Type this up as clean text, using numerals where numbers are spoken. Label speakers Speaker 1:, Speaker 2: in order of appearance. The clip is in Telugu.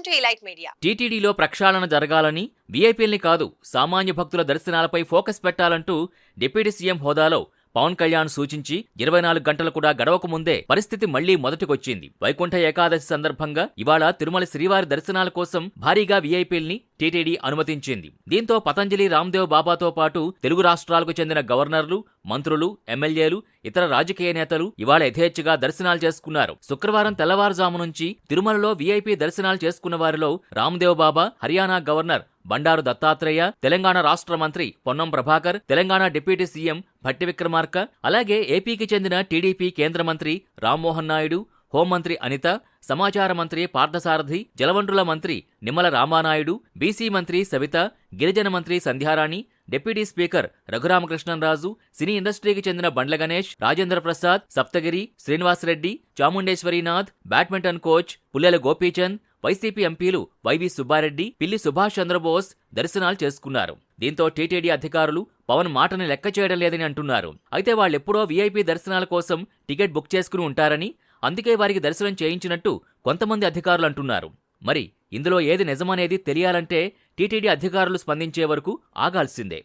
Speaker 1: To elite media.
Speaker 2: టీటీడీలో ప్రక్షాళన జరగాలని, వీఐపీల్ని కాదు సామాన్య భక్తుల దర్శనాలపై ఫోకస్ పెట్టాలంటూ డిప్యూటీ సీఎం హోదాలో పవన్ కళ్యాణ్ సూచించి 24 గంటలు కూడా గడవక ముందే పరిస్థితి మళ్లీ మొదటికొచ్చింది. వైకుంఠ ఏకాదశి సందర్భంగా ఇవాళ తిరుమల శ్రీవారి దర్శనాల కోసం భారీగా వీఐపీల్ని టీటీడీ అనుమతించింది. దీంతో పతంజలి రామ్దేవ్ బాబాతో పాటు తెలుగు రాష్ట్రాలకు చెందిన గవర్నర్లు, మంత్రులు, ఎమ్మెల్యేలు, ఇతర రాజకీయ నేతలు ఇవాళ యథేచ్ఛగా దర్శనాలు చేసుకున్నారు. శుక్రవారం తెల్లవారుజాము నుంచి తిరుమలలో వీఐపీ దర్శనాలు చేసుకున్న వారిలో రామ్దేవ్ బాబా, హర్యానా గవర్నర్ బండారు దత్తాత్రేయ, తెలంగాణ రాష్ట్ర మంత్రి పొన్నం ప్రభాకర్, తెలంగాణ డిప్యూటీ సీఎం భట్టి విక్రమార్క, అలాగే ఏపీకి చెందిన టీడీపీ కేంద్ర మంత్రి రామ్మోహన్ నాయుడు, హోంమంత్రి అనిత, సమాచార మంత్రి పార్థసారథి, జలవనరుల మంత్రి నిమ్మల రామానాయుడు, బీసీ మంత్రి సవిత, గిరిజన మంత్రి Sandhyarani, deputy speaker Raghuramakrishnamraju, cine ఇండస్ట్రీకి చెందిన Bandla Ganesh, Rajendra Prasad, Saptagiri, Srinivasareddy, Chamundeswarinath, badminton coach Pullela Gopichand, YCP ఎంపీలు వైవి సుబ్బారెడ్డి, పిల్లి సుభాష్ చంద్రబోస్ దర్శనాలు చేసుకున్నారు. దీంతో టీటీడీ అధికారులు పవన్ మాటని లెక్క చేయడం లేదని అంటున్నారు. అయితే వాళ్ళెప్పుడో వీఐపీ దర్శనాల కోసం టికెట్ బుక్ చేసుకుని ఉంటారని, అందుకే వారికి దర్శనం చేయించినట్టు కొంతమంది అధికారులు అంటున్నారు. మరి ఇందులో ఏది నిజమనేది తెలియాలంటే టీటీడీ అధికారులు స్పందించే వరకు ఆగాల్సిందే.